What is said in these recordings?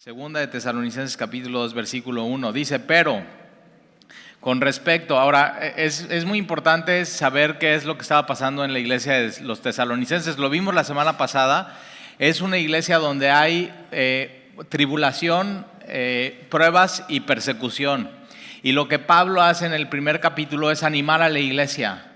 Segunda de Tesalonicenses capítulo 2 versículo 1 dice: pero con respecto, ahora es muy importante saber qué es lo que estaba pasando en la iglesia de los tesalonicenses. Lo vimos la semana pasada. Es una iglesia donde hay tribulación, pruebas y persecución. Y lo que Pablo hace en el primer capítulo es animar a la iglesia.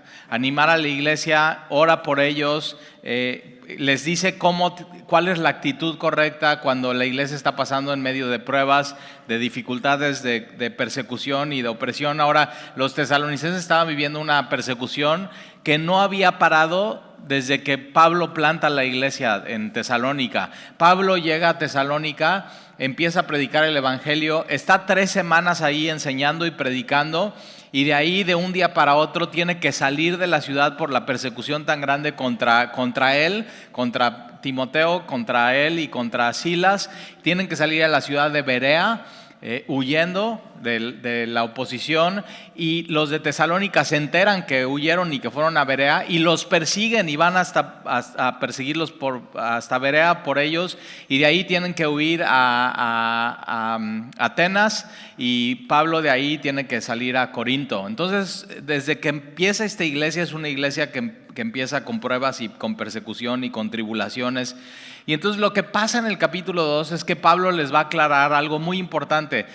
Ora por ellos, les dice cuál es la actitud correcta cuando la iglesia está pasando en medio de pruebas, de dificultades, de persecución y de opresión. Ahora, los tesalonicenses estaban viviendo una persecución que no había parado desde que Pablo planta la iglesia en Tesalónica. Pablo llega a Tesalónica, empieza a predicar el evangelio, está 3 semanas ahí enseñando y predicando, y de ahí de un día para otro tiene que salir de la ciudad por la persecución tan grande contra él, contra Timoteo, contra él y contra Silas. Tienen que salir a la ciudad de Berea, huyendo de la oposición, y los de Tesalónica se enteran que huyeron y que fueron a Berea y los persiguen y van hasta perseguirlos hasta Berea por ellos, y de ahí tienen que huir a Atenas, y Pablo de ahí tiene que salir a Corinto. Entonces, desde que empieza esta iglesia, es una iglesia que empieza con pruebas y con persecución y con tribulaciones. Y entonces lo que pasa en el capítulo 2 es que Pablo les va a aclarar algo muy importante.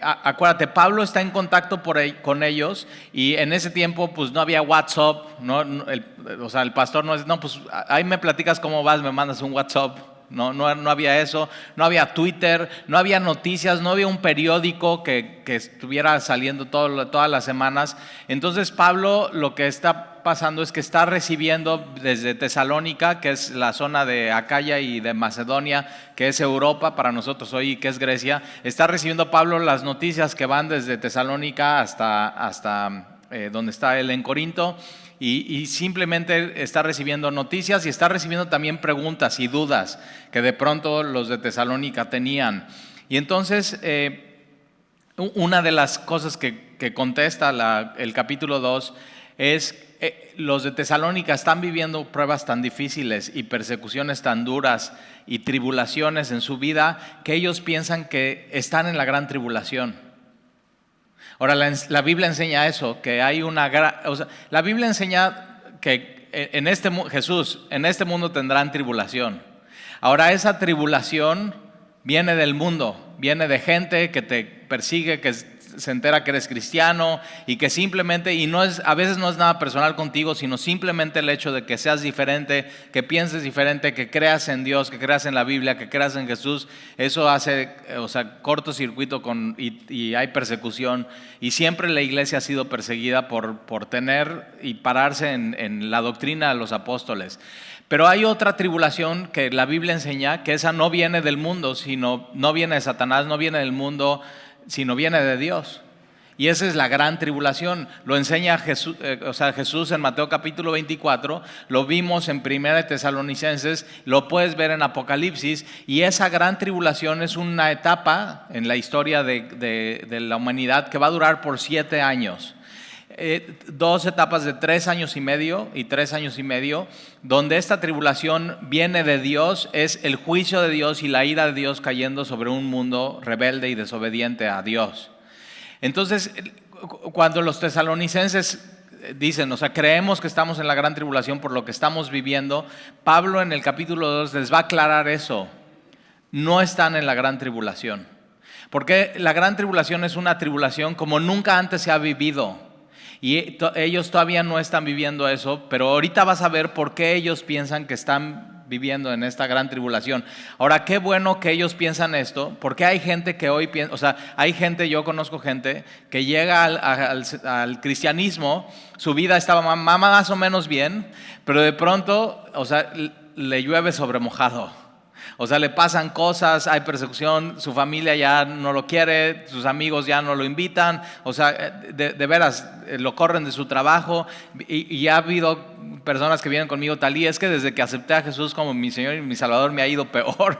Acuérdate, Pablo está en contacto con ellos, y en ese tiempo pues no había WhatsApp, el pastor no es, no, pues ahí me platicas cómo vas, me mandas un WhatsApp. No había eso, no había Twitter, no había noticias, no había un periódico que estuviera saliendo todas las semanas. Entonces Pablo, lo que está pasando es que está recibiendo desde Tesalónica, que es la zona de Acaya, y de Macedonia, que es Europa para nosotros hoy, y que es Grecia. Está recibiendo Pablo las noticias que van desde Tesalónica hasta donde está él en Corinto. Y simplemente está recibiendo noticias, y está recibiendo también preguntas y dudas que de pronto los de Tesalónica tenían. Y entonces una de las cosas que contesta el capítulo 2 es: los de Tesalónica están viviendo pruebas tan difíciles y persecuciones tan duras y tribulaciones en su vida que ellos piensan que están en la gran tribulación. Ahora, la Biblia enseña eso, que hay la Biblia enseña que Jesús, en este mundo tendrán tribulación. Ahora, esa tribulación viene del mundo, viene de gente que te persigue, que se entera que eres cristiano, y que simplemente, a veces no es nada personal contigo, sino simplemente el hecho de que seas diferente, que pienses diferente, que creas en Dios, que creas en la Biblia, que creas en Jesús. Eso hace, cortocircuito y hay persecución. Y siempre la iglesia ha sido perseguida por tener y pararse en la doctrina de los apóstoles. Pero hay otra tribulación que la Biblia enseña, que esa no viene del mundo, no viene de Satanás, no viene del mundo, sino viene de Dios. Y esa es la gran tribulación. Lo enseña Jesús en Mateo capítulo 24, lo vimos en Primera de Tesalonicenses, lo puedes ver en Apocalipsis. Y esa gran tribulación es una etapa en la historia de la humanidad que va a durar por 7 años. 2 etapas de 3 años y medio y 3 años y medio, donde esta tribulación viene de Dios, es el juicio de Dios y la ira de Dios cayendo sobre un mundo rebelde y desobediente a Dios. Entonces, cuando los tesalonicenses dicen, creemos que estamos en la gran tribulación por lo que estamos viviendo, Pablo en el capítulo 2 les va a aclarar eso: no están en la gran tribulación, porque la gran tribulación es una tribulación como nunca antes se ha vivido. Y ellos todavía no están viviendo eso, pero ahorita vas a ver por qué ellos piensan que están viviendo en esta gran tribulación. Ahora, qué bueno que ellos piensan esto, porque hay gente que hoy piensa, yo conozco gente que llega al cristianismo, su vida estaba más o menos bien, pero de pronto, le llueve sobre mojado. Le pasan cosas, hay persecución, su familia ya no lo quiere, sus amigos ya no lo invitan, de veras, lo corren de su trabajo. Y ya ha habido personas que vienen conmigo: Talí, es que desde que acepté a Jesús como mi Señor y mi Salvador me ha ido peor.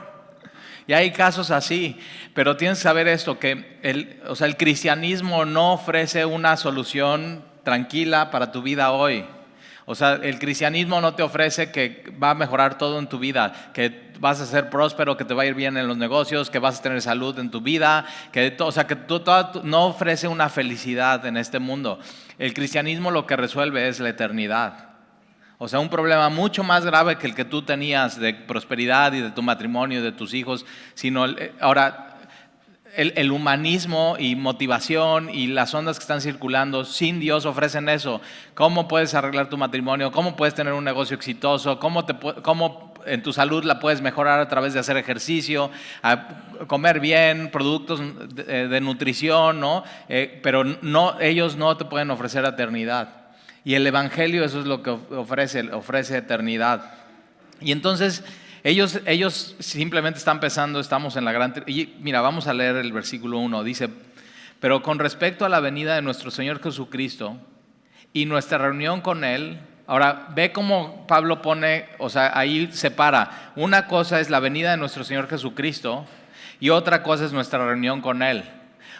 Y hay casos así, pero tienes que saber esto, que el cristianismo no ofrece una solución tranquila para tu vida hoy. O sea, el cristianismo no te ofrece que va a mejorar todo en tu vida, que vas a ser próspero, que te va a ir bien en los negocios, que vas a tener salud en tu vida, o sea, que no ofrece una felicidad en este mundo. El cristianismo lo que resuelve es la eternidad. O sea, un problema mucho más grave que el que tú tenías de prosperidad y de tu matrimonio y de tus hijos, sino ahora el humanismo y motivación y las ondas que están circulando sin Dios ofrecen eso. ¿Cómo puedes arreglar tu matrimonio? ¿Cómo puedes tener un negocio exitoso? ¿Cómo en tu salud la puedes mejorar a través de hacer ejercicio, a comer bien, productos de nutrición, ¿no? Pero ellos no te pueden ofrecer eternidad. Y el Evangelio eso es lo que ofrece eternidad. Y entonces ellos simplemente están pensando, estamos en la gran... Y mira, vamos a leer el versículo 1. Dice, pero con respecto a la venida de nuestro Señor Jesucristo y nuestra reunión con Él, ahora ve cómo Pablo pone, o sea, ahí separa. Una cosa es la venida de nuestro Señor Jesucristo y otra cosa es nuestra reunión con Él.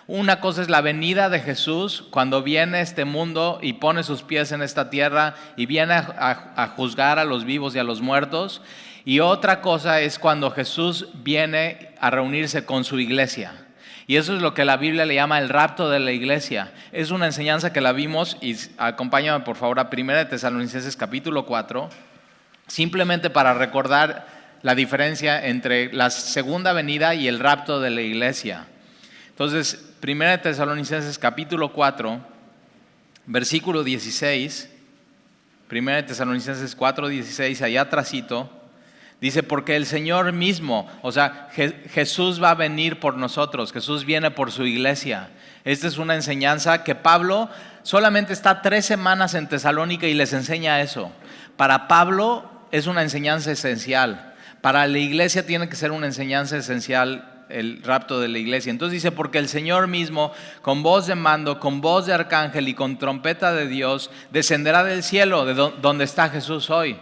Una cosa es la venida de Jesús cuando viene a este mundo y pone sus pies en esta tierra y viene a juzgar a los vivos y a los muertos. Y otra cosa es cuando Jesús viene a reunirse con su iglesia. Y eso es lo que la Biblia le llama el rapto de la iglesia. Es una enseñanza que la vimos, y acompáñame por favor a 1 Tesalonicenses capítulo 4, simplemente para recordar la diferencia entre la segunda venida y el rapto de la iglesia. Entonces, 1 Tesalonicenses capítulo 4, versículo 16, 1 Tesalonicenses 4, 16, allá atrásito, dice, porque el Señor mismo, o sea, Jesús va a venir por nosotros, Jesús viene por su iglesia. Esta es una enseñanza que Pablo solamente está 3 semanas en Tesalónica y les enseña eso. Para Pablo es una enseñanza esencial. Para la iglesia tiene que ser una enseñanza esencial el rapto de la iglesia. Entonces dice, porque el Señor mismo, con voz de mando, con voz de arcángel y con trompeta de Dios, descenderá del cielo, de donde está Jesús hoy.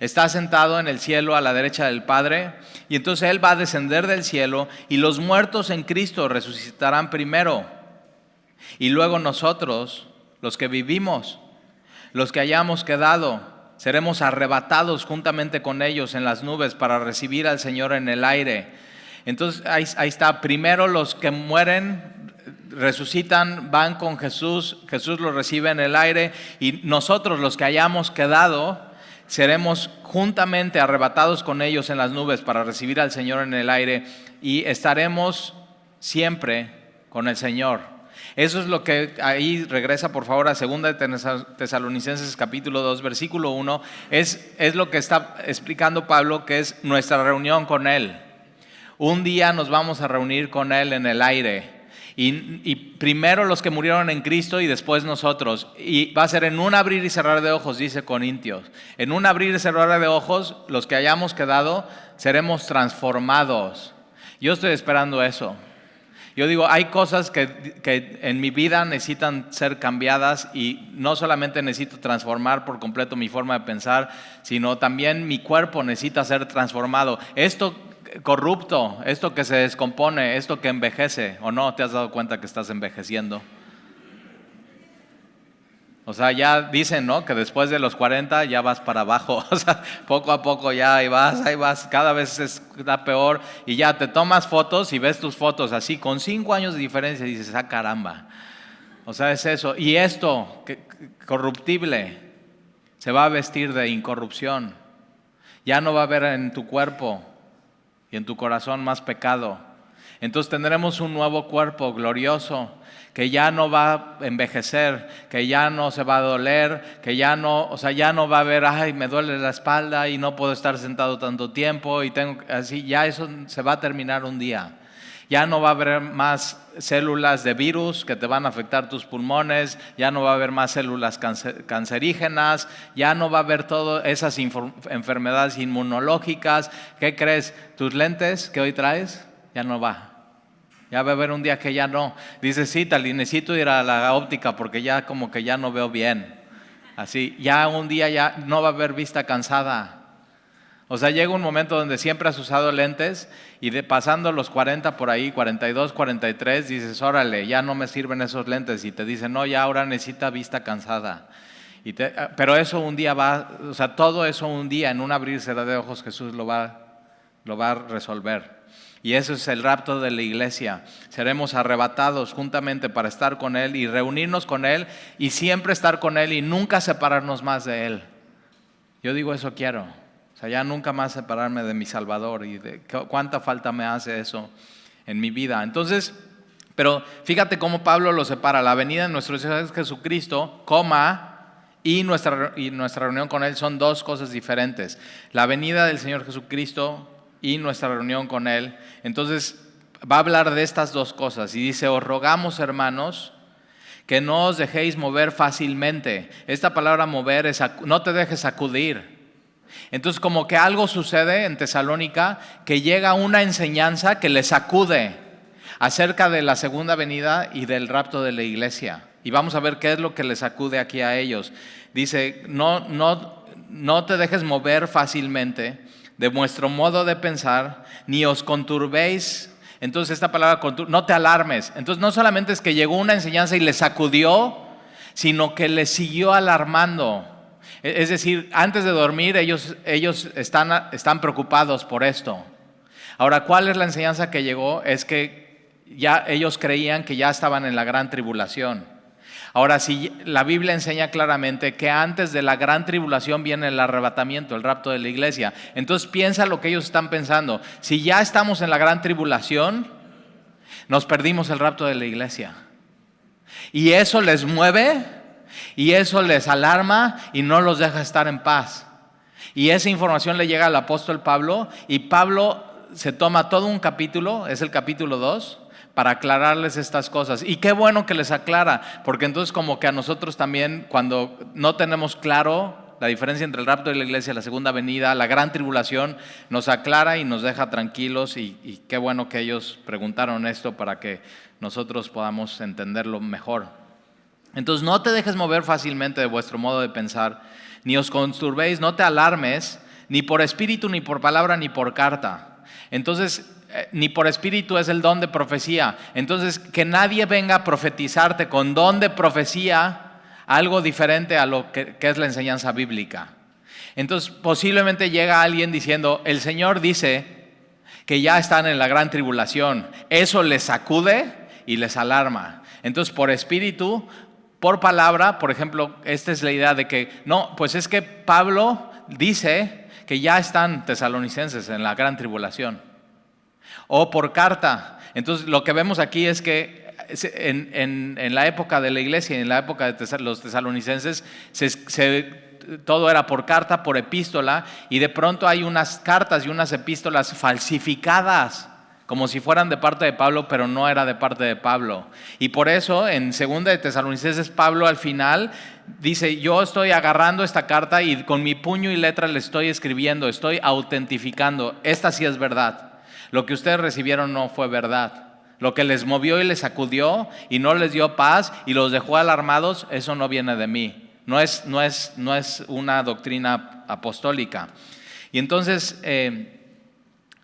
Está sentado en el cielo a la derecha del Padre, y entonces Él va a descender del cielo, y los muertos en Cristo resucitarán primero. Y luego nosotros, los que vivimos, los que hayamos quedado, seremos arrebatados juntamente con ellos en las nubes para recibir al Señor en el aire. Entonces ahí está, primero los que mueren resucitan, van con Jesús, Jesús los recibe en el aire, y nosotros los que hayamos quedado seremos juntamente arrebatados con ellos en las nubes para recibir al Señor en el aire, y estaremos siempre con el Señor. Eso es lo que ahí regresa por favor a 2 Tesalonicenses capítulo 2 versículo 1, es lo que está explicando Pablo, que es nuestra reunión con Él. Un día nos vamos a reunir con Él en el aire, y primero los que murieron en Cristo y después nosotros, y va a ser en un abrir y cerrar de ojos, dice Corintios. En un abrir y cerrar de ojos, los que hayamos quedado seremos transformados. Yo estoy esperando eso. Yo digo, hay cosas que en mi vida necesitan ser cambiadas, y no solamente necesito transformar por completo mi forma de pensar, sino también mi cuerpo necesita ser transformado. Esto corrupto, esto que se descompone, esto que envejece, ¿o no te has dado cuenta que estás envejeciendo? O sea, ya dicen, ¿no?, que después de los 40 ya vas para abajo. O sea, poco a poco ya ahí vas, cada vez está peor, y ya te tomas fotos y ves tus fotos así con 5 años de diferencia y dices, ah, caramba. O sea, es eso. Y esto, corruptible, se va a vestir de incorrupción. Ya no va a haber en tu cuerpo y en tu corazón más pecado. Entonces tendremos un nuevo cuerpo glorioso, que ya no va a envejecer, que ya no se va a doler, que ya no va a haber, ay, me duele la espalda y no puedo estar sentado tanto tiempo y tengo así. Ya eso se va a terminar un día. Ya no va a haber más células de virus que te van a afectar tus pulmones, ya no va a haber más células cancerígenas, ya no va a haber todas esas enfermedades inmunológicas. ¿Qué crees? ¿Tus lentes que hoy traes? Ya no va. Ya va a haber un día que ya no. Dices, sí, tal, y necesito ir a la óptica porque ya como que ya no veo bien. Así, ya un día ya no va a haber vista cansada. O sea, llega un momento donde siempre has usado lentes y pasando los 40 por ahí, 42, 43, dices, órale, ya no me sirven esos lentes. Y te dicen, no, ya ahora necesita vista cansada. Pero eso un día o sea, todo eso un día, en un abrirse de ojos, Jesús lo va a resolver. Y eso es el rapto de la iglesia. Seremos arrebatados juntamente para estar con Él y reunirnos con Él y siempre estar con Él y nunca separarnos más de Él. Yo digo, eso quiero. O sea, ya nunca más separarme de mi Salvador, y de cuánta falta me hace eso en mi vida. Entonces, pero fíjate cómo Pablo lo separa. La venida de nuestro Señor Jesucristo, y nuestra reunión con Él son dos cosas diferentes. La venida del Señor Jesucristo y nuestra reunión con Él. Entonces va a hablar de estas dos cosas y dice: os rogamos, hermanos, que no os dejéis mover fácilmente. Esta palabra mover es no te dejes sacudir. Entonces como que algo sucede en Tesalónica, que llega una enseñanza que les sacude acerca de la segunda venida y del rapto de la iglesia. Y vamos a ver qué es lo que les sacude aquí a ellos. Dice: no te dejes mover fácilmente de vuestro modo de pensar, ni os conturbéis. Entonces esta palabra, no te alarmes. Entonces no solamente es que llegó una enseñanza y les sacudió, sino que les siguió alarmando. Es decir, antes de dormir ellos están preocupados por esto. Ahora, ¿cuál es la enseñanza que llegó? Es que ya ellos creían que ya estaban en la gran tribulación. Ahora, si la Biblia enseña claramente que antes de la gran tribulación viene el arrebatamiento, el rapto de la iglesia. Entonces piensa lo que ellos están pensando. Si ya estamos en la gran tribulación, nos perdimos el rapto de la iglesia. Y eso les mueve, y eso les alarma, y no los deja estar en paz. Y esa información le llega al apóstol Pablo, y Pablo se toma todo un capítulo, es el capítulo 2, para aclararles estas cosas. Y qué bueno que les aclara, porque entonces como que a nosotros también, cuando no tenemos claro la diferencia entre el rapto de la iglesia, la segunda venida, la gran tribulación, nos aclara y nos deja tranquilos, y qué bueno que ellos preguntaron esto para que nosotros podamos entenderlo mejor. Entonces no te dejes mover fácilmente de vuestro modo de pensar, ni os conturbéis, no te alarmes, ni por espíritu, ni por palabra, ni por carta. Entonces, ni por espíritu es el don de profecía. Entonces, que nadie venga a profetizarte con don de profecía algo diferente a lo que es la enseñanza bíblica. Entonces, posiblemente llega alguien diciendo: el Señor dice que ya están en la gran tribulación. Eso les sacude y les alarma. Entonces, por espíritu, por palabra, por ejemplo, esta es la idea de que no, pues es que Pablo dice que ya están tesalonicenses en la gran tribulación. O por carta. Entonces lo que vemos aquí es que en la época de la iglesia y en la época de los tesalonicenses todo era por carta, por epístola, y de pronto hay unas cartas y unas epístolas falsificadas como si fueran de parte de Pablo, pero no era de parte de Pablo. Y por eso en segunda de Tesalonicenses, Pablo al final dice: yo estoy agarrando esta carta y con mi puño y letra le estoy escribiendo, estoy autentificando. Esta sí es verdad. Lo que ustedes recibieron no fue verdad. Lo que les movió y les sacudió y no les dio paz y los dejó alarmados, eso no viene de mí. No es una doctrina apostólica. Y entonces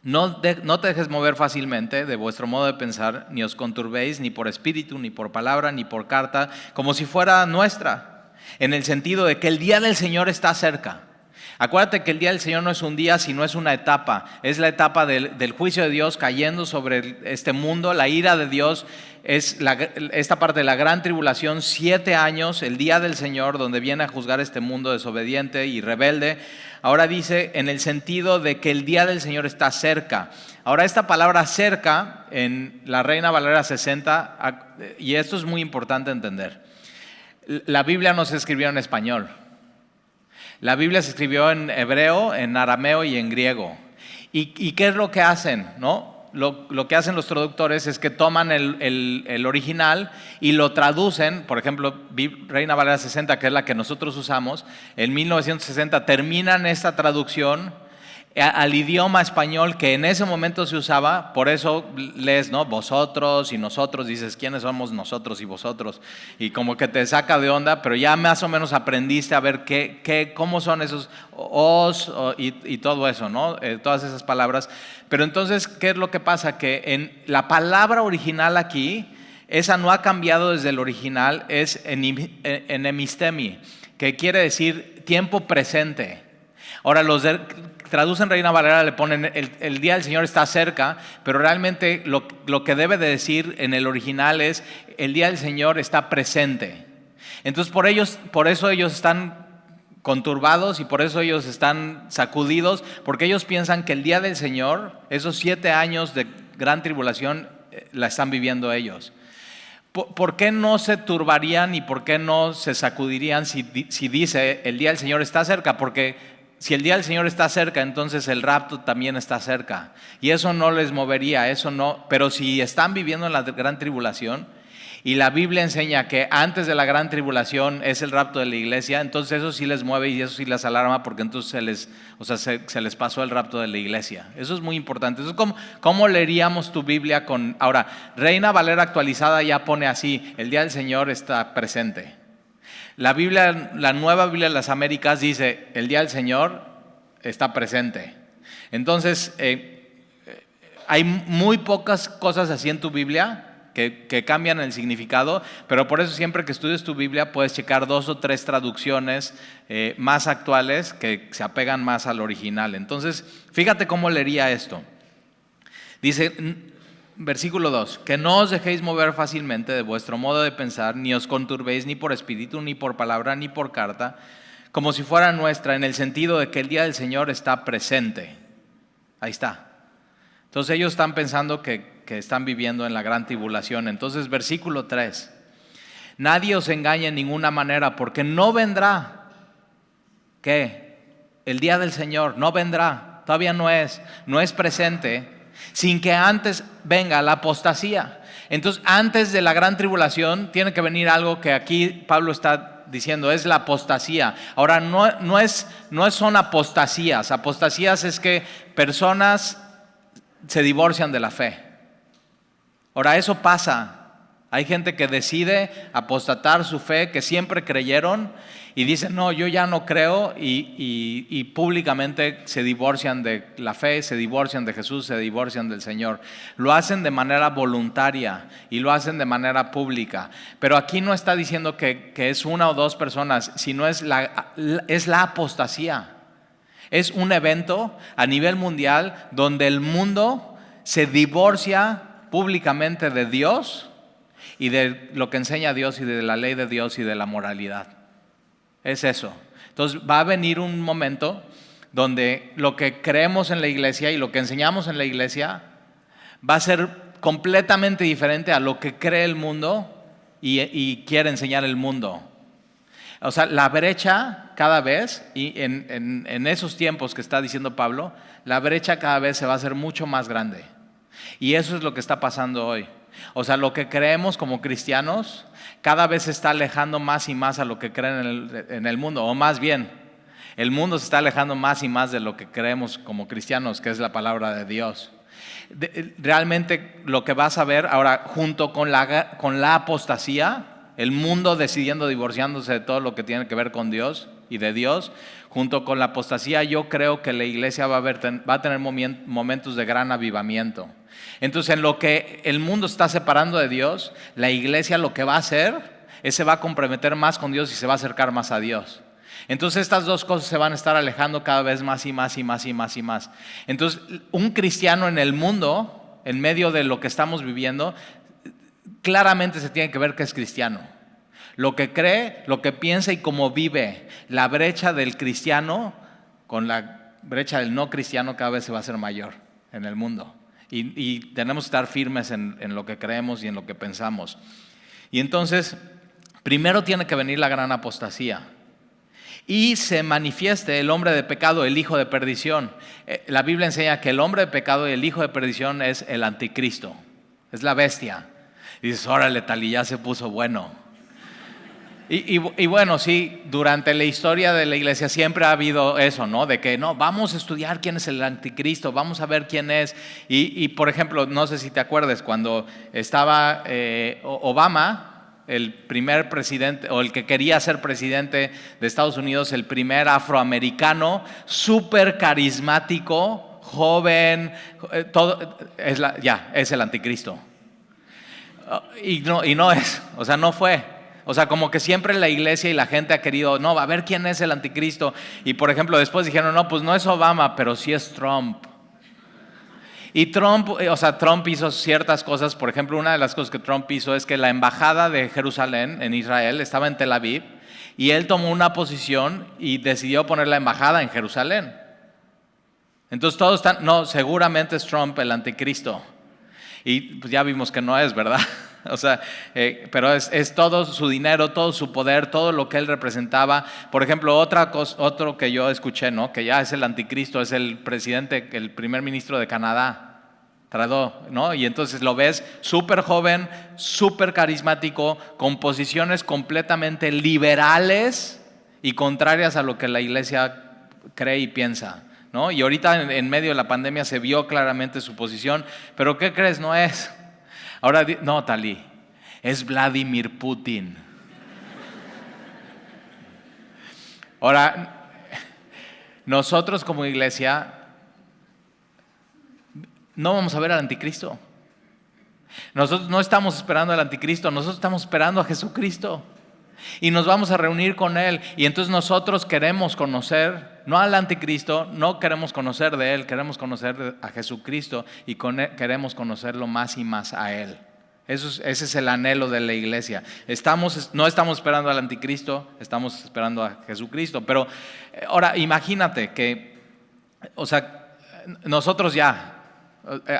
no te dejes mover fácilmente de vuestro modo de pensar, ni os conturbéis, ni por espíritu, ni por palabra, ni por carta, como si fuera nuestra, en el sentido de que el día del Señor está cerca. Acuérdate que el día del Señor no es un día, sino es una etapa. Es la etapa del juicio de Dios cayendo sobre este mundo. La ira de Dios es esta parte de la gran tribulación, 7 años, el día del Señor, donde viene a juzgar este mundo desobediente y rebelde. Ahora dice en el sentido de que el día del Señor está cerca. Ahora esta palabra cerca en la Reina Valera 60, y esto es muy importante entender. La Biblia no se escribió en español. La Biblia se escribió en hebreo, en arameo y en griego. ¿Y qué es lo que hacen? ¿No? Lo que hacen los traductores es que toman el original y lo traducen. Por ejemplo, Reina Valera 60, que es la que nosotros usamos, en 1960 terminan esta traducción al idioma español que en ese momento se usaba. Por eso lees, ¿no? Vosotros y nosotros, dices, ¿quiénes somos nosotros y vosotros? Y como que te saca de onda, pero ya más o menos aprendiste a ver cómo son esos os y todo eso, ¿no? Todas esas palabras. Pero entonces, ¿qué es lo que pasa? Que en la palabra original aquí, esa no ha cambiado desde el original, es enemistemi. que quiere decir tiempo presente. Ahora traducen Reina Valera, le ponen el día del Señor está cerca, pero realmente lo que debe de decir en el original es el día del Señor está presente. Entonces por eso ellos están conturbados y por eso ellos están sacudidos, porque ellos piensan que el día del Señor, esos 7 años de gran tribulación, la están viviendo ellos. ¿Por qué no se turbarían y por qué no se sacudirían si dice el día del Señor está cerca? Porque si el día del Señor está cerca, entonces el rapto también está cerca. Y eso no les movería, eso no. Pero si están viviendo en la gran tribulación, y la Biblia enseña que antes de la gran tribulación es el rapto de la iglesia, entonces eso sí les mueve y eso sí les alarma, porque entonces se les pasó el rapto de la iglesia. Eso es muy importante. Entonces, ¿cómo leeríamos tu Biblia con? Ahora, Reina Valera actualizada ya pone así: el día del Señor está presente. La Biblia, la Nueva Biblia de las Américas dice el día del Señor está presente. Entonces, hay muy pocas cosas así en tu Biblia que cambian el significado, pero por eso siempre que estudies tu Biblia puedes checar 2 o 3 traducciones más actuales que se apegan más al original. Entonces, fíjate cómo leería esto. Dice, versículo 2, que no os dejéis mover fácilmente de vuestro modo de pensar, ni os conturbéis ni por espíritu, ni por palabra, ni por carta, como si fuera nuestra, en el sentido de que el día del Señor está presente. Ahí está. Entonces ellos están pensando que están viviendo en la gran tribulación. Entonces, versículo 3, nadie os engañe en ninguna manera, porque no vendrá, ¿qué? El día del Señor no vendrá, todavía no es presente, sin que antes venga la apostasía. Entonces, antes de la gran tribulación tiene que venir algo que aquí Pablo está diciendo, es la apostasía. Ahora, no son apostasías. Apostasías es que personas se divorcian de la fe. Ahora, eso pasa. Hay gente que decide apostatar su fe, que siempre creyeron, y dicen, no, yo ya no creo, y públicamente se divorcian de la fe, se divorcian de Jesús, se divorcian del Señor. Lo hacen de manera voluntaria y lo hacen de manera pública. Pero aquí no está diciendo que es 1 o 2 personas, sino es la apostasía. Es un evento a nivel mundial donde el mundo se divorcia públicamente de Dios y de lo que enseña Dios y de la ley de Dios y de la moralidad. Es eso. Entonces va a venir un momento donde lo que creemos en la iglesia y lo que enseñamos en la iglesia va a ser completamente diferente a lo que cree el mundo y quiere enseñar el mundo. O sea, la brecha cada vez, y en esos tiempos que está diciendo Pablo, la brecha cada vez se va a hacer mucho más grande. Y eso es lo que está pasando hoy. O sea, lo que creemos como cristianos cada vez se está alejando más y más a lo que creen en el mundo. O más bien, el mundo se está alejando más y más de lo que creemos como cristianos, que es la palabra de Dios. Realmente lo que vas a ver ahora, junto con la apostasía, el mundo decidiendo divorciándose de todo lo que tiene que ver con Dios y de Dios, junto con la apostasía, yo creo que la iglesia va a tener momentos de gran avivamiento. Entonces, en lo que el mundo está separando de Dios, la iglesia lo que va a hacer es se va a comprometer más con Dios y se va a acercar más a Dios. Entonces estas 2 cosas se van a estar alejando cada vez más y más y más y más y más. Entonces, un cristiano en el mundo, en medio de lo que estamos viviendo, claramente se tiene que ver que es cristiano. Lo que cree, lo que piensa y cómo vive. La brecha del cristiano con la brecha del no cristiano cada vez se va a hacer mayor en el mundo. Y tenemos que estar firmes en lo que creemos y en lo que pensamos. Y entonces, primero tiene que venir la gran apostasía. Y se manifieste el hombre de pecado, el hijo de perdición. La Biblia enseña que el hombre de pecado y el hijo de perdición es el anticristo. Es la bestia. Y dices, órale, tal, y ya se puso bueno. Y bueno, sí, durante la historia de la iglesia siempre ha habido eso, ¿no? De que no, vamos a estudiar quién es el anticristo, vamos a ver quién es. Y por ejemplo, no sé si te acuerdas, cuando estaba Obama, el primer presidente, o el que quería ser presidente de Estados Unidos, el primer afroamericano, súper carismático, joven, todo, es el anticristo. Y no es, o sea, no fue. O sea, como que siempre la iglesia y la gente ha querido, no, a ver quién es el anticristo. Y por ejemplo, después dijeron, no, pues no es Obama, pero sí es Trump. Y Trump hizo ciertas cosas. Por ejemplo, una de las cosas que Trump hizo es que la embajada de Jerusalén en Israel estaba en Tel Aviv y él tomó una posición y decidió poner la embajada en Jerusalén. Entonces todos están, no, seguramente es Trump el anticristo. Y pues ya vimos que no es, ¿verdad? O sea, pero es todo su dinero, todo su poder, todo lo que él representaba. Por ejemplo, otro que yo escuché, ¿no? Que ya es el anticristo, es el presidente, el primer ministro de Canadá, Trudeau, ¿no? Y entonces lo ves súper joven, súper carismático, con posiciones completamente liberales y contrarias a lo que la iglesia cree y piensa, ¿no? Y ahorita en medio de la pandemia se vio claramente su posición, pero ¿qué crees? No es. Ahora, no, Talí, es Vladimir Putin. Ahora, nosotros como iglesia no vamos a ver al anticristo. Nosotros no estamos esperando al anticristo, nosotros estamos esperando a Jesucristo. Y nos vamos a reunir con Él. Y entonces nosotros queremos conocer, no al anticristo, no queremos conocer de Él, queremos conocer a Jesucristo y queremos conocerlo más y más a Él. Ese es el anhelo de la iglesia. No estamos esperando al anticristo, estamos esperando a Jesucristo. Pero ahora imagínate que, o sea, nosotros ya,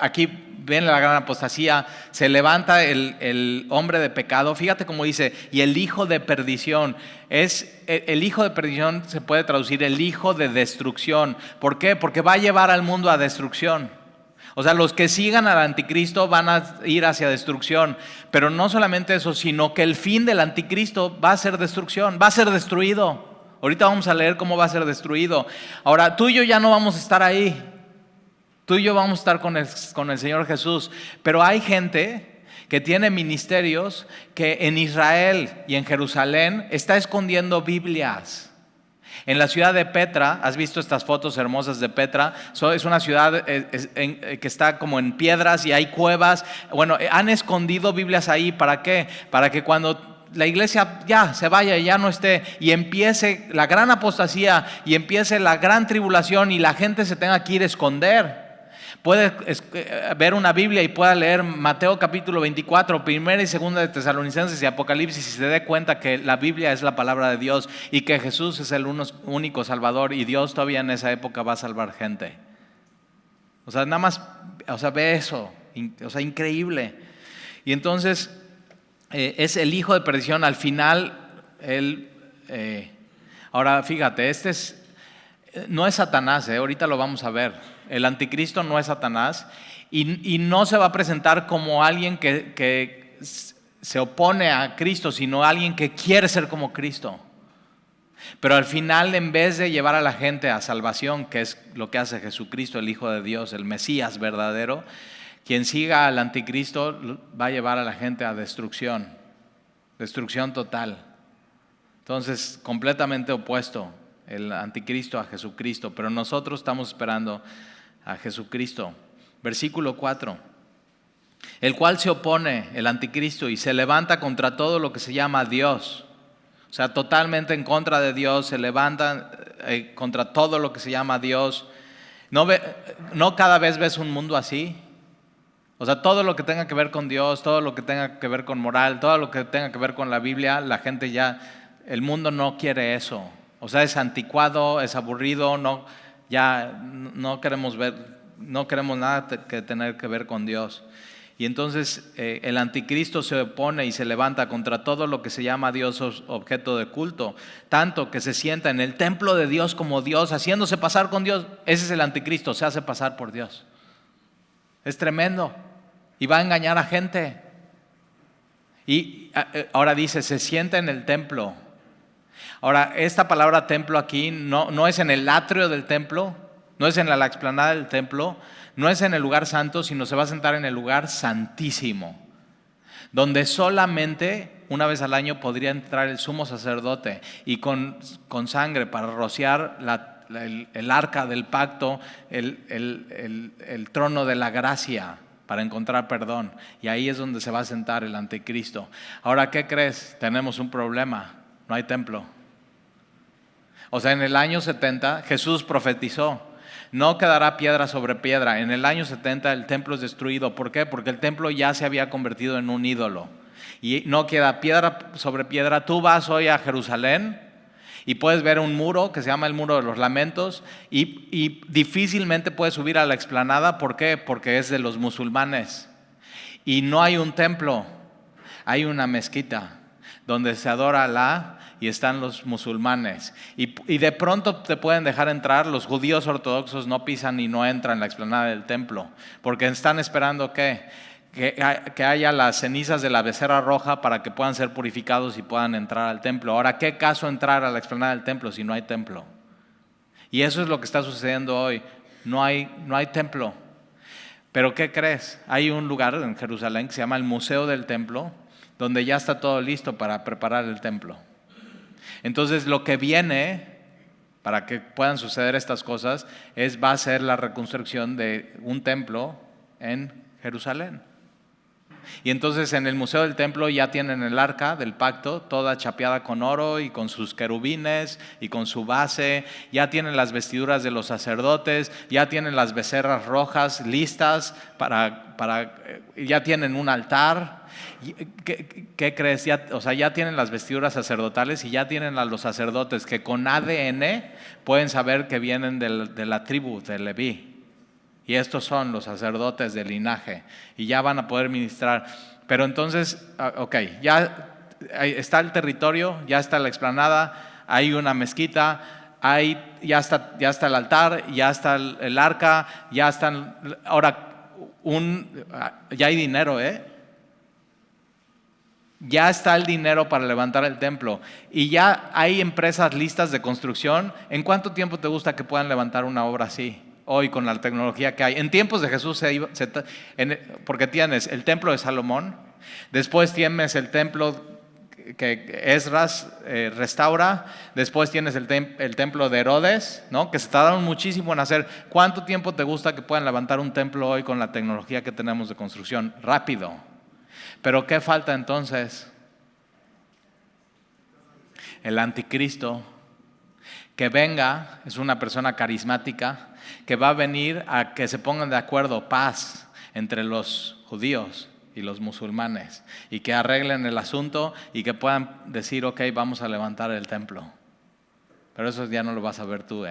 aquí ven la gran apostasía, se levanta el hombre de pecado. Fíjate cómo dice, y el hijo de perdición. El hijo de perdición se puede traducir el hijo de destrucción. ¿Por qué? Porque va a llevar al mundo a destrucción. O sea, los que sigan al anticristo van a ir hacia destrucción. Pero no solamente eso, sino que el fin del anticristo va a ser destrucción, va a ser destruido. Ahorita vamos a leer cómo va a ser destruido. Ahora, tú y yo ya no vamos a estar ahí. Tú y yo vamos a estar con el Señor Jesús. Pero hay gente que tiene ministerios que en Israel y en Jerusalén está escondiendo Biblias. En la ciudad de Petra, ¿has visto estas fotos hermosas de Petra? Es una ciudad que está como en piedras y hay cuevas. Bueno, han escondido Biblias ahí. ¿Para qué? Para que cuando la iglesia ya se vaya y ya no esté y empiece la gran apostasía y empiece la gran tribulación y la gente se tenga que ir a esconder, puede ver una Biblia y pueda leer Mateo capítulo 24, primera y segunda de Tesalonicenses y Apocalipsis y se dé cuenta que la Biblia es la palabra de Dios y que Jesús es el único Salvador y Dios todavía en esa época va a salvar gente. O sea, nada más, ve eso, increíble. Y entonces es el hijo de perdición. Al final, ahora fíjate, no es Satanás, ahorita lo vamos a ver. El anticristo no es Satanás y no se va a presentar como alguien que se opone a Cristo, sino alguien que quiere ser como Cristo. Pero al final, en vez de llevar a la gente a salvación, que es lo que hace Jesucristo, el Hijo de Dios, el Mesías verdadero, quien siga al anticristo va a llevar a la gente a destrucción total. Entonces, completamente opuesto el anticristo a Jesucristo, pero nosotros estamos esperando a Jesucristo. Versículo 4. El cual se opone, el anticristo, y se levanta contra todo lo que se llama Dios. O sea, totalmente en contra de Dios, se levanta contra todo lo que se llama Dios. ¿No cada vez ves un mundo así? O sea, todo lo que tenga que ver con Dios, todo lo que tenga que ver con moral, todo lo que tenga que ver con la Biblia, la gente el mundo no quiere eso. O sea, es anticuado, es aburrido, no queremos nada que tener que ver con Dios. Y entonces el anticristo se opone y se levanta contra todo lo que se llama Dios objeto de culto, tanto que se sienta en el templo de Dios como Dios, haciéndose pasar con Dios. Ese es el anticristo, se hace pasar por Dios. Es tremendo y va a engañar a gente. Y ahora dice, se sienta en el templo. Ahora, esta palabra templo aquí no es en el atrio del templo, no es en la explanada del templo, no es en el lugar santo, sino se va a sentar en el lugar santísimo, donde solamente una vez al año podría entrar el sumo sacerdote y con sangre para rociar el arca del pacto, el trono de la gracia. para encontrar perdón. Y ahí es donde se va a sentar el anticristo. Ahora, ¿qué crees? Tenemos un problema. No hay templo. O sea, en el año 70 Jesús profetizó: no quedará piedra sobre piedra. En el año 70 el templo es destruido. ¿Por qué? Porque el templo ya se había convertido en un ídolo. Y no queda piedra sobre piedra. Tú vas hoy a Jerusalén y puedes ver un muro que se llama el Muro de los Lamentos y difícilmente puedes subir a la explanada. ¿Por qué? Porque es de los musulmanes. Y no hay un templo, hay una mezquita donde se adora a Alá y están los musulmanes. Y de pronto te pueden dejar entrar. Los judíos ortodoxos no pisan y no entran en la explanada del templo porque están esperando que haya las cenizas de la becerra roja para que puedan ser purificados y puedan entrar al templo. Ahora, ¿qué caso entrar a la explanada del templo si no hay templo? Y eso es lo que está sucediendo hoy. No hay templo. Pero ¿qué crees? Hay un lugar en Jerusalén que se llama el Museo del Templo, donde ya está todo listo para preparar el templo. Entonces, lo que viene para que puedan suceder estas cosas va a ser la reconstrucción de un templo en Jerusalén. Y entonces en el Museo del Templo ya tienen el arca del pacto, toda chapeada con oro y con sus querubines y con su base. Ya tienen las vestiduras de los sacerdotes, ya tienen las becerras rojas listas ya tienen un altar. ¿Qué crees? Ya tienen las vestiduras sacerdotales y ya tienen a los sacerdotes que con ADN pueden saber que vienen de la tribu de Leví. Y estos son los sacerdotes del linaje y ya van a poder ministrar. Pero entonces, ya está el territorio, ya está la explanada, hay una mezquita, ya está el altar, ya está el arca, ya están. Ahora, ya hay dinero, ya está el dinero para levantar el templo y ya hay empresas listas de construcción. ¿En cuánto tiempo te gusta que puedan levantar una obra así? Hoy con la tecnología que hay. En tiempos de Jesús porque tienes el templo de Salomón, después tienes el templo que Esdras restaura, después tienes el templo de Herodes, ¿no? Que se tardaron muchísimo en hacer. ¿Cuánto tiempo te gusta que puedan levantar un templo hoy con la tecnología que tenemos de construcción? Rápido. Pero ¿qué falta entonces? El anticristo que venga, es una persona carismática que va a venir a que se pongan de acuerdo, paz entre los judíos y los musulmanes, y que arreglen el asunto y que puedan decir: ok, vamos a levantar el templo. Pero eso ya no lo vas a ver tú,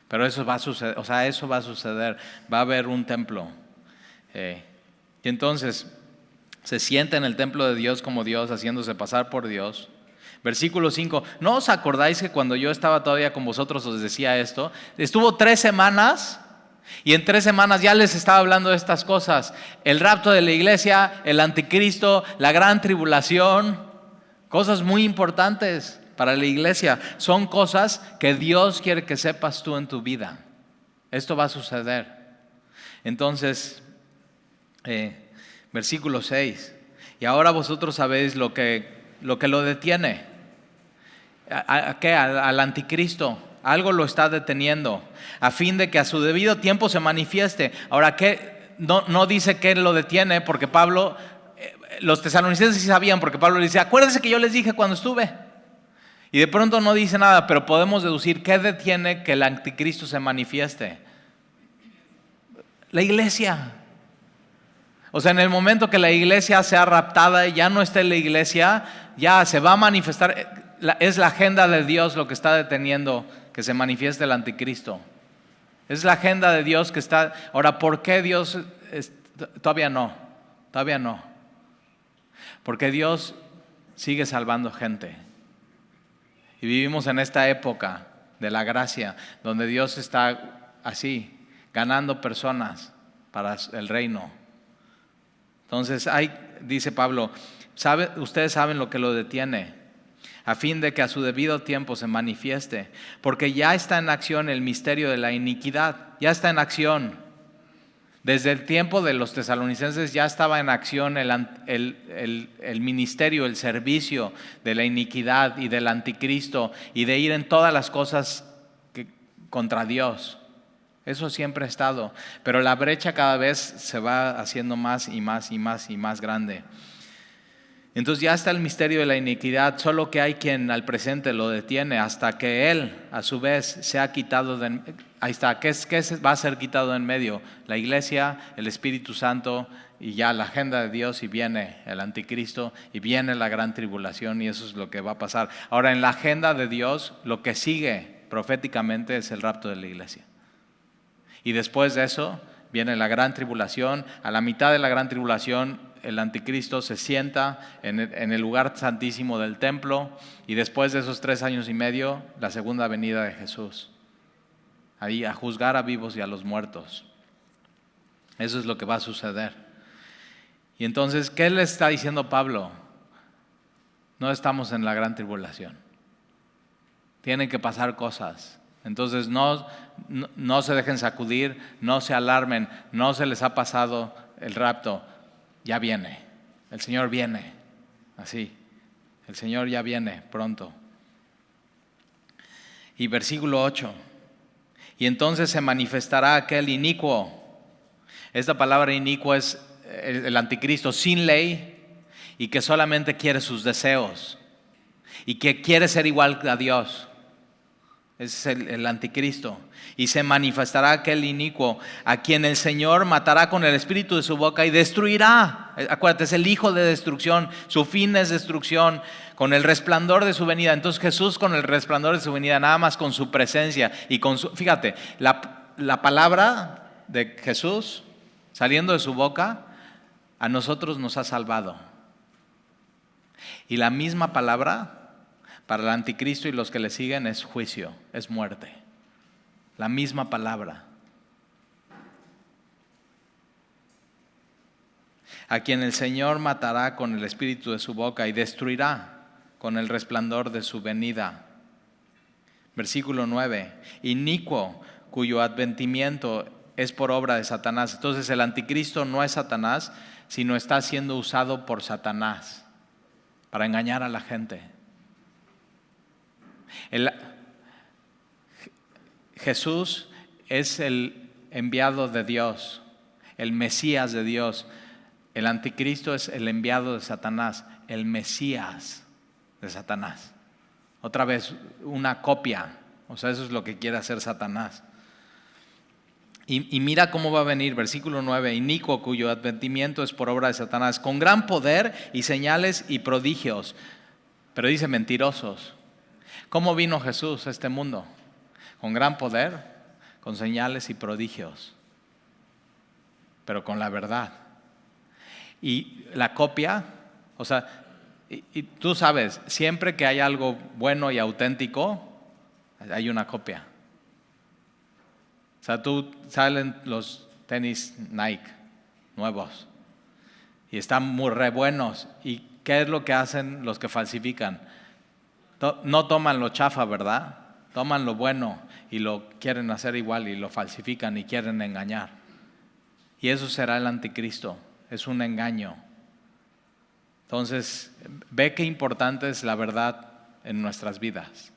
pero eso va a suceder, eso va a suceder, va a haber un templo. Y entonces se sienta en el templo de Dios como Dios, haciéndose pasar por Dios. Versículo 5, ¿no os acordáis que cuando yo estaba todavía con vosotros os decía esto? Estuvo 3 semanas y en 3 semanas ya les estaba hablando de estas cosas. El rapto de la iglesia, el anticristo, la gran tribulación, cosas muy importantes para la iglesia. Son cosas que Dios quiere que sepas tú en tu vida. Esto va a suceder. Entonces, versículo 6, y ahora vosotros sabéis lo que lo detiene. Al anticristo, algo lo está deteniendo, a fin de que a su debido tiempo se manifieste. Ahora, ¿qué? No dice que lo detiene, porque Pablo, los tesalonicenses sí sabían, porque Pablo le dice: acuérdense que yo les dije cuando estuve. Y de pronto no dice nada, pero podemos deducir qué detiene que el anticristo se manifieste. La iglesia. O sea, en el momento que la iglesia sea raptada y ya no esté en la iglesia, ya se va a manifestar. Es la agenda de Dios lo que está deteniendo que se manifieste el anticristo. Es la agenda de Dios que está. Ahora, ¿por qué Dios todavía no? Todavía no. Porque Dios sigue salvando gente. Y vivimos en esta época de la gracia, donde Dios está así, ganando personas para el reino. Entonces, dice Pablo, ustedes saben lo que lo detiene, a fin de que a su debido tiempo se manifieste, porque ya está en acción el misterio de la iniquidad, ya está en acción. Desde el tiempo de los tesalonicenses ya estaba en acción el ministerio, el servicio de la iniquidad y del anticristo y de ir en todas las cosas contra Dios. Eso siempre ha estado, pero la brecha cada vez se va haciendo más y más y más y más grande. Entonces ya está el misterio de la iniquidad, solo que hay quien al presente lo detiene hasta que él a su vez se ha quitado de... Ahí está, ¿qué va a ser quitado en medio? La iglesia, el Espíritu Santo y ya la agenda de Dios, y viene el anticristo y viene la gran tribulación, y eso es lo que va a pasar. Ahora, en la agenda de Dios lo que sigue proféticamente es el rapto de la iglesia. Y después de eso viene la gran tribulación. A la mitad de la gran tribulación el anticristo se sienta en el lugar santísimo del templo, y después de esos 3 años y medio, la segunda venida de Jesús, ahí a juzgar a vivos y a los muertos. Eso es lo que va a suceder. Y entonces, ¿qué le está diciendo Pablo? No estamos en la gran tribulación. Tienen que pasar cosas. Entonces no se dejen sacudir, no se alarmen, no se les ha pasado el rapto. Ya viene, el Señor viene, así, el Señor ya viene pronto. Y versículo 8, y entonces se manifestará aquel inicuo. Esta palabra inicuo es el anticristo sin ley, y que solamente quiere sus deseos, y que quiere ser igual a Dios. Ese es el anticristo. Y se manifestará aquel inicuo, a quien el Señor matará con el espíritu de su boca y destruirá. Acuérdate, es el hijo de destrucción, su fin es destrucción, con el resplandor de su venida. Entonces Jesús, con el resplandor de su venida, nada más con su presencia y con su... Fíjate, la palabra de Jesús saliendo de su boca a nosotros nos ha salvado. Y la misma palabra para el anticristo y los que le siguen es juicio, es muerte. La misma palabra. A quien el Señor matará con el espíritu de su boca y destruirá con el resplandor de su venida. Versículo 9. Inicuo, cuyo advenimiento es por obra de Satanás. Entonces el anticristo no es Satanás, sino está siendo usado por Satanás para engañar a la gente. Jesús es el enviado de Dios, el Mesías de Dios. El anticristo es el enviado de Satanás, el Mesías de Satanás. Otra vez, una copia. O sea, eso es lo que quiere hacer Satanás. Y mira cómo va a venir, versículo 9, inicuo cuyo advenimiento es por obra de Satanás, con gran poder y señales y prodigios. Pero dice mentirosos. ¿Cómo vino Jesús a este mundo? Con gran poder, con señales y prodigios, pero con la verdad. Y la copia, o sea, y tú sabes, siempre que hay algo bueno y auténtico, hay una copia. O sea, salen los tenis Nike nuevos y están muy re buenos. ¿Y qué es lo que hacen los que falsifican? No toman lo chafa, ¿verdad? Toman lo bueno y lo quieren hacer igual y lo falsifican y quieren engañar. Y eso será el anticristo, es un engaño. Entonces, ve qué importante es la verdad en nuestras vidas.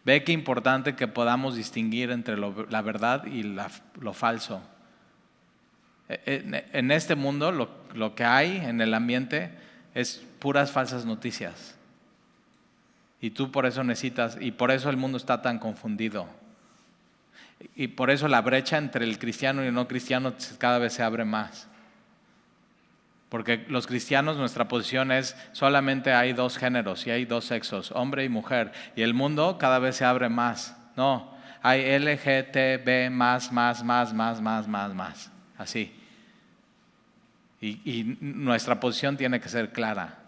Ve qué importante que podamos distinguir entre la verdad y lo falso. En este mundo lo que hay en el ambiente es puras falsas noticias. Y tú por eso necesitas, y por eso el mundo está tan confundido. Y por eso la brecha entre el cristiano y el no cristiano cada vez se abre más. Porque los cristianos, nuestra posición es solamente hay 2 géneros y hay 2 sexos, hombre y mujer. Y el mundo cada vez se abre más. No, hay LGTB más. Así. Y nuestra posición tiene que ser clara.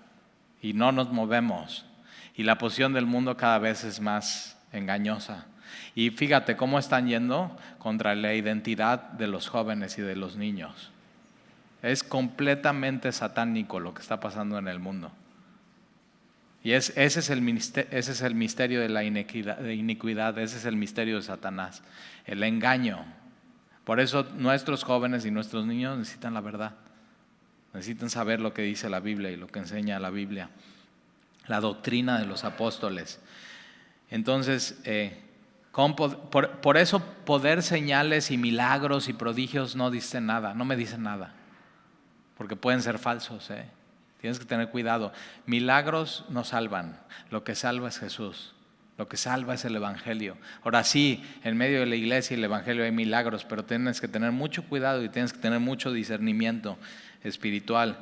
Y no nos movemos. Y la posición del mundo cada vez es más engañosa. Y fíjate cómo están yendo contra la identidad de los jóvenes y de los niños. Es completamente satánico lo que está pasando en el mundo. Y ese es el misterio de la iniquidad, ese es el misterio de Satanás, el engaño. Por eso nuestros jóvenes y nuestros niños necesitan la verdad. Necesitan saber lo que dice la Biblia y lo que enseña la Biblia. La doctrina de los apóstoles. Entonces, Por eso poder, señales y milagros y prodigios no dicen nada, no me dicen nada, porque pueden ser falsos, ¿eh? Tienes que tener cuidado. Milagros no salvan, lo que salva es Jesús, lo que salva es el Evangelio. Ahora sí, en medio de la iglesia y el Evangelio hay milagros, pero tienes que tener mucho cuidado y tienes que tener mucho discernimiento espiritual,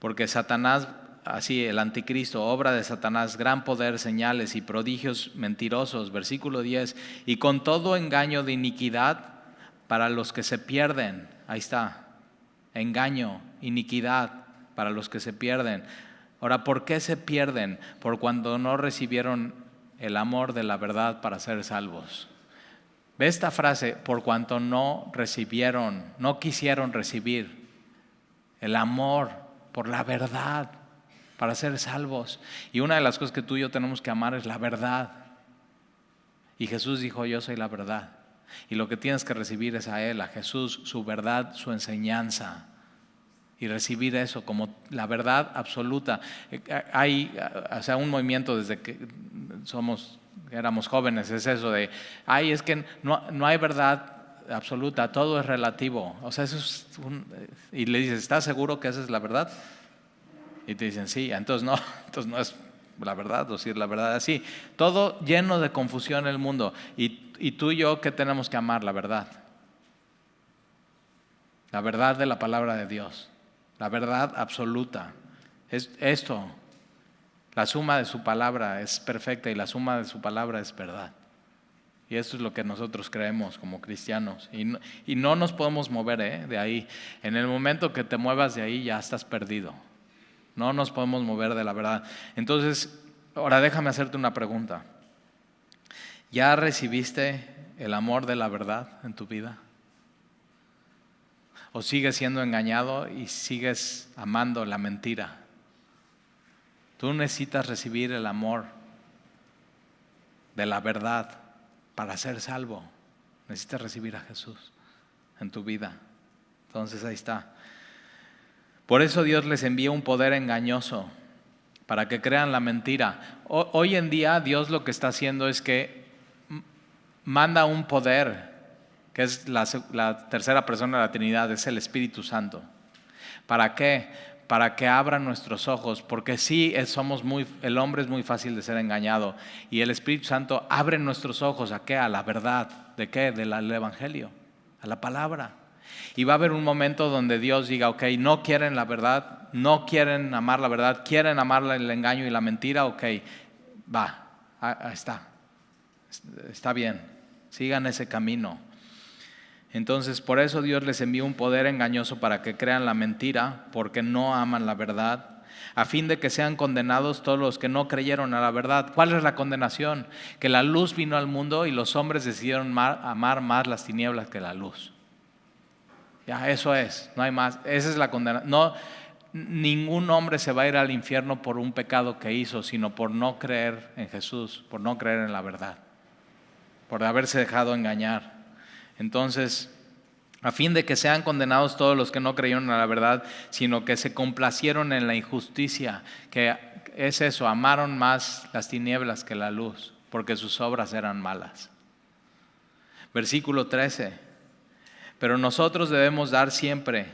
porque Satanás, así el anticristo, obra de Satanás, gran poder, señales y prodigios mentirosos, versículo 10, y con todo engaño de iniquidad para los que se pierden. Ahí está, engaño, iniquidad para los que se pierden. Ahora, ¿por qué se pierden? Por cuando no recibieron el amor de la verdad para ser salvos. Ve esta frase, por cuanto no recibieron, no quisieron recibir el amor por la verdad para ser salvos. Y una de las cosas que tú y yo tenemos que amar es la verdad. Y Jesús dijo, yo soy la verdad. Y lo que tienes que recibir es a Él, a Jesús, su verdad, su enseñanza. Y recibir eso como la verdad absoluta. Hay, o sea, un movimiento desde que éramos jóvenes, es eso de, es que no hay verdad absoluta, todo es relativo. O sea, y le dices, ¿estás seguro que esa es la verdad? Y te dicen, sí, entonces no es la verdad, o si es la verdad así. Todo lleno de confusión en el mundo. Y tú y yo, ¿qué tenemos que amar? La verdad. La verdad de la palabra de Dios. La verdad absoluta. Es esto. La suma de su palabra es perfecta y la suma de su palabra es verdad. Y eso es lo que nosotros creemos como cristianos. Y no nos podemos mover de ahí. En el momento que te muevas de ahí ya estás perdido. No nos podemos mover de la verdad. Entonces, ahora déjame hacerte una pregunta. ¿Ya recibiste el amor de la verdad en tu vida? ¿O sigues siendo engañado y sigues amando la mentira? Tú necesitas recibir el amor de la verdad para ser salvo. Necesitas recibir a Jesús en tu vida. Entonces ahí está. Por eso Dios les envía un poder engañoso para que crean la mentira. Hoy en día Dios lo que está haciendo es que manda un poder, que es la tercera persona de la Trinidad, es el Espíritu Santo. ¿Para qué? Para que abran nuestros ojos, porque sí, el hombre es muy fácil de ser engañado, y el Espíritu Santo abre nuestros ojos. ¿A qué? A la verdad. ¿De qué? Del Evangelio, a la palabra. Y va a haber un momento donde Dios diga, ok, no quieren la verdad, no quieren amar la verdad, quieren amar el engaño y la mentira, ok, va, ahí está bien, sigan ese camino. Entonces, por eso Dios les envió un poder engañoso para que crean la mentira, porque no aman la verdad, a fin de que sean condenados todos los que no creyeron a la verdad. ¿Cuál es la condenación? Que la luz vino al mundo y los hombres decidieron amar más las tinieblas que la luz. Ya, eso es, no hay más. Esa es la condena. No, ningún hombre se va a ir al infierno por un pecado que hizo, sino por no creer en Jesús, por no creer en la verdad, por haberse dejado engañar. Entonces, a fin de que sean condenados todos los que no creyeron a la verdad, sino que se complacieron en la injusticia, que es eso, amaron más las tinieblas que la luz, porque sus obras eran malas. Versículo 13. Pero nosotros debemos dar siempre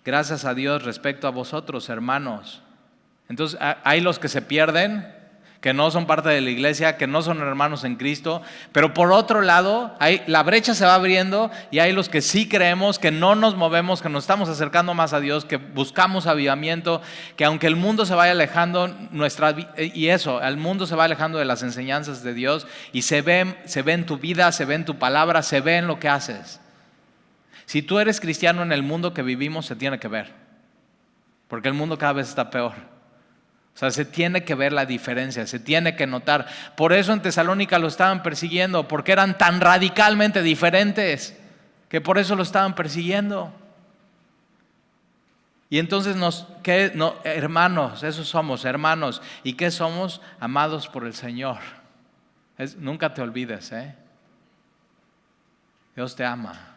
gracias a Dios respecto a vosotros, hermanos. Entonces, hay los que se pierden, que no son parte de la iglesia, que no son hermanos en Cristo, pero por otro lado, la brecha se va abriendo y hay los que sí creemos, que no nos movemos, que nos estamos acercando más a Dios, que buscamos avivamiento, que aunque el mundo se vaya alejando, el mundo se va alejando de las enseñanzas de Dios y se ve en tu vida, se ve en tu palabra, se ve en lo que haces. Si tú eres cristiano en el mundo que vivimos, se tiene que ver, porque el mundo cada vez está peor. O sea, se tiene que ver la diferencia, se tiene que notar. Por eso en Tesalónica lo estaban persiguiendo, porque eran tan radicalmente diferentes, que por eso lo estaban persiguiendo. Y entonces hermanos, esos somos, hermanos. ¿Y qué somos? Amados por el Señor. Nunca te olvides, Dios te ama.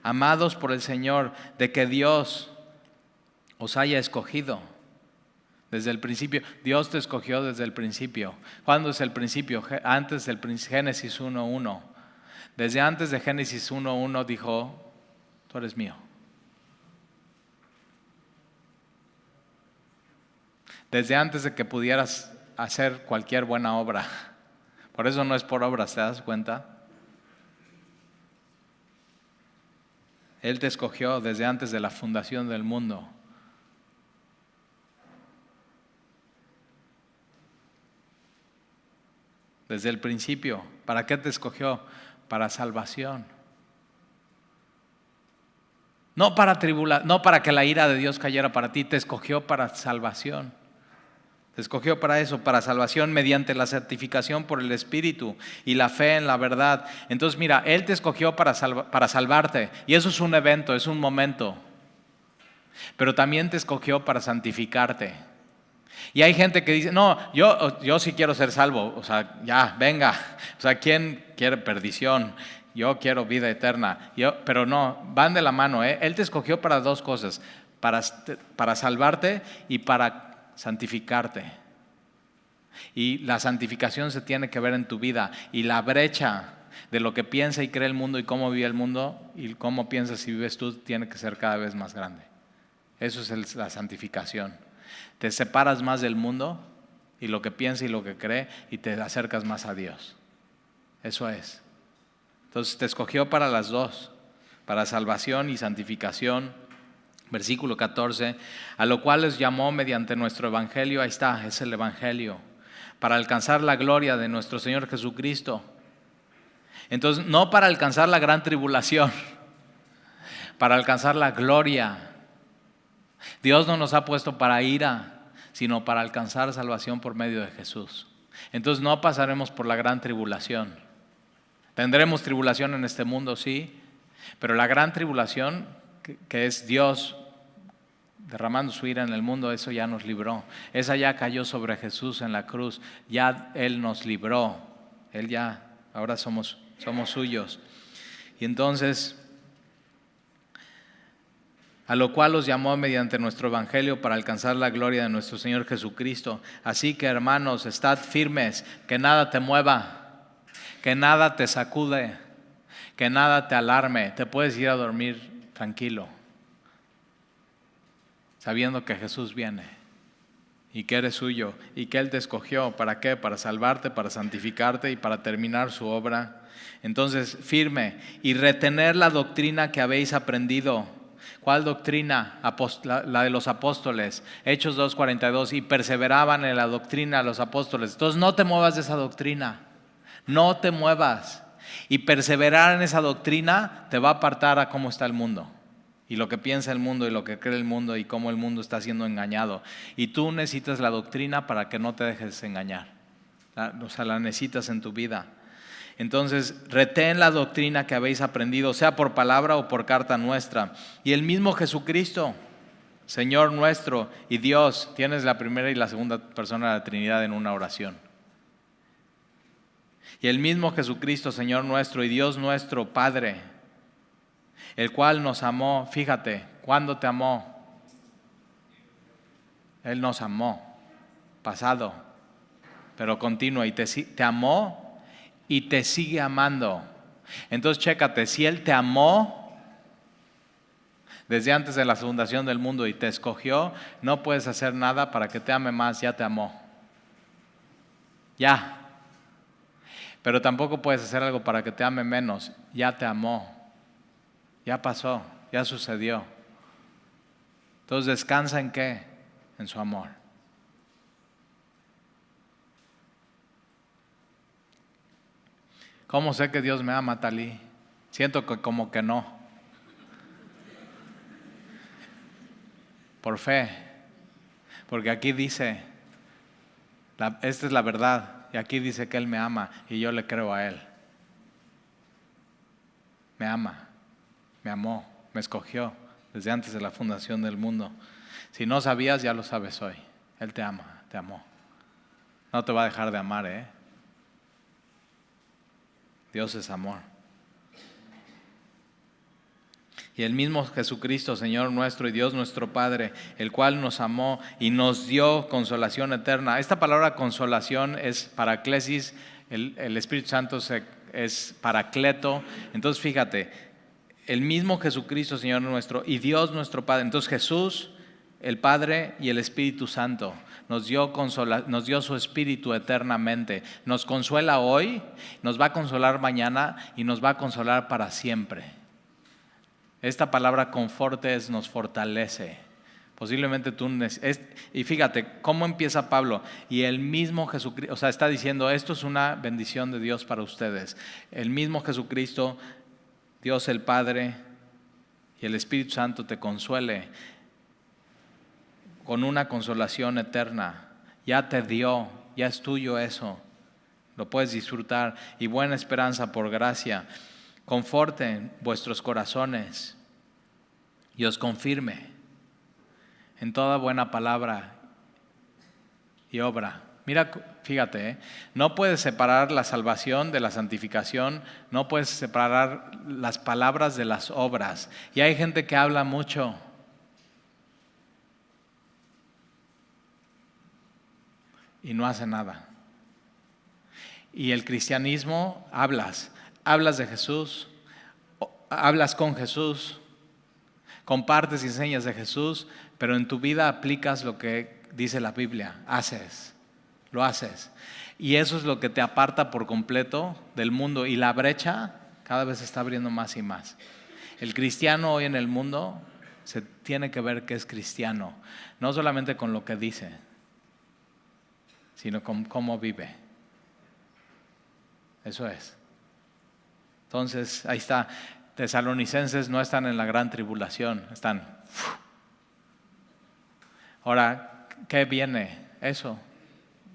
Amados por el Señor, de que Dios os haya escogido, Desde el principio. Dios te escogió desde el principio. ¿Cuándo es el principio? Antes del Génesis 1:1. Desde antes de Génesis 1:1 dijo, tú eres mío. Desde antes de que pudieras hacer cualquier buena obra. Por eso no es por obras, ¿te das cuenta? Él te escogió desde antes de la fundación del mundo. Desde el principio. ¿Para qué te escogió? Para salvación. No para no para que la ira de Dios cayera para ti, te escogió para salvación. Te escogió para eso, para salvación mediante la santificación por el Espíritu y la fe en la verdad. Entonces mira, Él te escogió para salvarte y eso es un evento, es un momento. Pero también te escogió para santificarte. Y hay gente que dice, no, yo sí quiero ser salvo, o sea, ya, venga. O sea, ¿quién quiere perdición? Yo quiero vida eterna. Pero no, van de la mano, ¿eh? Él te escogió para dos cosas, para salvarte y para santificarte. Y la santificación se tiene que ver en tu vida. Y la brecha de lo que piensa y cree el mundo y cómo vive el mundo y cómo piensas y vives tú tiene que ser cada vez más grande. Eso es la santificación. Te separas más del mundo y lo que piensa y lo que cree y te acercas más a Dios. Eso es. Entonces te escogió para las dos, para salvación y santificación. Versículo 14, a lo cual les llamó mediante nuestro evangelio, ahí está, es el evangelio, para alcanzar la gloria de nuestro Señor Jesucristo. Entonces, no para alcanzar la gran tribulación, para alcanzar la gloria. Dios no nos ha puesto para ira, sino para alcanzar salvación por medio de Jesús. Entonces no pasaremos por la gran tribulación. Tendremos tribulación en este mundo, sí, pero la gran tribulación, que es Dios derramando su ira en el mundo, eso ya nos libró. Esa ya cayó sobre Jesús en la cruz. Ya Él nos libró. Él ya, ahora somos suyos. Y entonces, a lo cual los llamó mediante nuestro evangelio para alcanzar la gloria de nuestro Señor Jesucristo. Así que, hermanos, estad firmes, que nada te mueva, que nada te sacude, que nada te alarme. Te puedes ir a dormir tranquilo, sabiendo que Jesús viene y que eres suyo y que Él te escogió. ¿Para qué? Para salvarte, para santificarte y para terminar su obra. Entonces, firme y retener la doctrina que habéis aprendido. ¿Cuál doctrina? La de los apóstoles. Hechos 2:42. Y perseveraban en la doctrina los apóstoles. Entonces no te muevas de esa doctrina. No te muevas. Y perseverar en esa doctrina te va a apartar a cómo está el mundo. Y lo que piensa el mundo y lo que cree el mundo y cómo el mundo está siendo engañado. Y tú necesitas la doctrina para que no te dejes engañar. O sea, la necesitas en tu vida. Entonces, retén la doctrina que habéis aprendido, sea por palabra o por carta nuestra. Y el mismo Jesucristo, Señor nuestro y Dios, tienes la primera y la segunda persona de la Trinidad en una oración. Y el mismo Jesucristo, Señor nuestro y Dios nuestro, Padre, el cual nos amó. Fíjate, ¿cuándo te amó? Él nos amó, pasado, pero continuo, y te amó y te sigue amando. Entonces chécate, si Él te amó desde antes de la fundación del mundo y te escogió, no puedes hacer nada para que te ame más, ya te amó. Ya. Pero tampoco puedes hacer algo para que te ame menos, ya te amó. Ya pasó, ya sucedió. Entonces, ¿descansa en qué? En su amor. ¿Cómo sé que Dios me ama, Talí? Siento que como que no. Por fe. Porque aquí dice, esta es la verdad, y aquí dice que Él me ama y yo le creo a Él. Me ama. Me amó, me escogió desde antes de la fundación del mundo. Si no sabías, ya lo sabes hoy. Él te ama, te amó. No te va a dejar de amar, ¿eh? Dios es amor. Y el mismo Jesucristo, Señor nuestro y Dios nuestro Padre, el cual nos amó y nos dio consolación eterna. Esta palabra consolación es paraclesis, el Espíritu Santo es paracleto. Entonces fíjate, el mismo Jesucristo, Señor nuestro y Dios nuestro Padre. Entonces Jesús, el Padre y el Espíritu Santo nos dio su Espíritu eternamente. Nos consuela hoy, nos va a consolar mañana y nos va a consolar para siempre. Esta palabra confortes nos fortalece. Posiblemente y fíjate cómo empieza Pablo. Y el mismo Jesucristo, o sea, está diciendo, esto es una bendición de Dios para ustedes. El mismo Jesucristo, Dios el Padre y el Espíritu Santo te consuele con una consolación eterna. Ya te dio, ya es tuyo eso. Lo puedes disfrutar. Y buena esperanza por gracia. Conforten vuestros corazones y os confirme en toda buena palabra y obra. Mira, fíjate, no puedes separar la salvación de la santificación, no puedes separar las palabras de las obras. Y hay gente que habla mucho. Y no hace nada. Y el cristianismo, hablas de Jesús, hablas con Jesús, compartes y enseñas de Jesús, pero en tu vida aplicas lo que dice la Biblia, lo haces. Y eso es lo que te aparta por completo del mundo. Y la brecha cada vez se está abriendo más y más. El cristiano hoy en el mundo se tiene que ver que es cristiano, no solamente con lo que dice, sino con cómo vive. Eso es. Entonces, ahí está. Tesalonicenses no están en la gran tribulación, están. Ahora, ¿qué viene? Eso,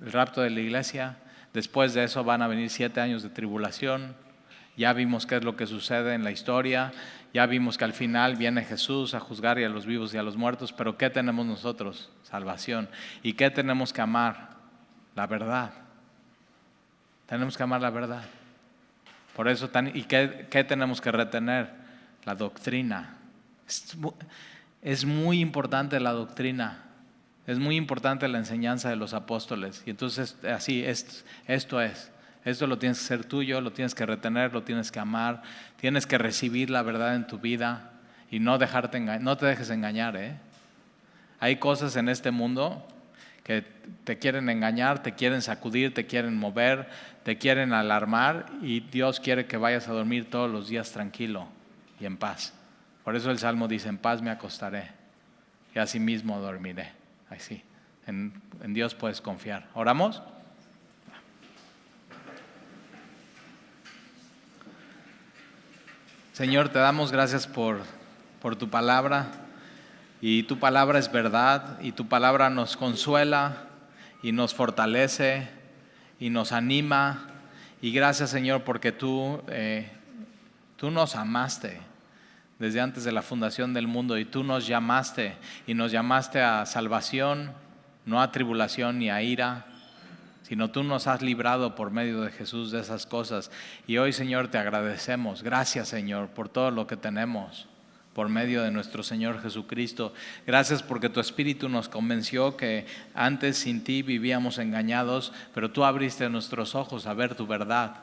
el rapto de la iglesia. Después de eso van a venir 7 años de tribulación. Ya vimos qué es lo que sucede en la historia. Ya vimos que al final viene Jesús a juzgar y a los vivos y a los muertos. Pero ¿qué tenemos nosotros? Salvación. ¿Y qué tenemos que amar? La verdad. Tenemos que amar la verdad. Por eso, ¿y qué tenemos que retener? La doctrina. Es muy importante la doctrina. Es muy importante la enseñanza de los apóstoles. Y entonces, así, esto lo tienes que ser tuyo, lo tienes que retener, lo tienes que amar. Tienes que recibir la verdad en tu vida y no te dejes engañar. Hay cosas en este mundo que te quieren engañar, te quieren sacudir, te quieren mover, te quieren alarmar, y Dios quiere que vayas a dormir todos los días tranquilo y en paz. Por eso el Salmo dice, en paz me acostaré y así mismo dormiré. Así, en Dios puedes confiar. ¿Oramos? Señor, te damos gracias por tu palabra. Y tu palabra es verdad, y tu palabra nos consuela y nos fortalece y nos anima. Y gracias, Señor, porque tú nos amaste desde antes de la fundación del mundo, y tú nos llamaste y nos llamaste a salvación, no a tribulación ni a ira, sino tú nos has librado por medio de Jesús de esas cosas. Y hoy, Señor, te agradecemos. Gracias, Señor, por todo lo que tenemos por medio de nuestro Señor Jesucristo. Gracias porque tu Espíritu nos convenció que antes sin ti vivíamos engañados, pero tú abriste nuestros ojos a ver tu verdad.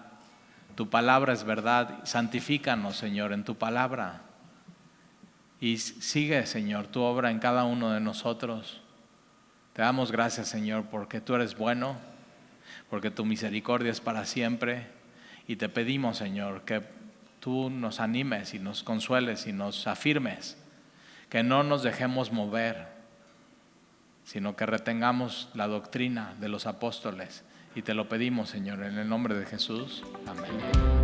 Tu palabra es verdad. Santifícanos, Señor, en tu palabra. Y sigue, Señor, tu obra en cada uno de nosotros. Te damos gracias, Señor, porque tú eres bueno, porque tu misericordia es para siempre. Y te pedimos, Señor, que tú nos animes y nos consueles y nos afirmes, que no nos dejemos mover, sino que retengamos la doctrina de los apóstoles. Y te lo pedimos, Señor, en el nombre de Jesús. Amén.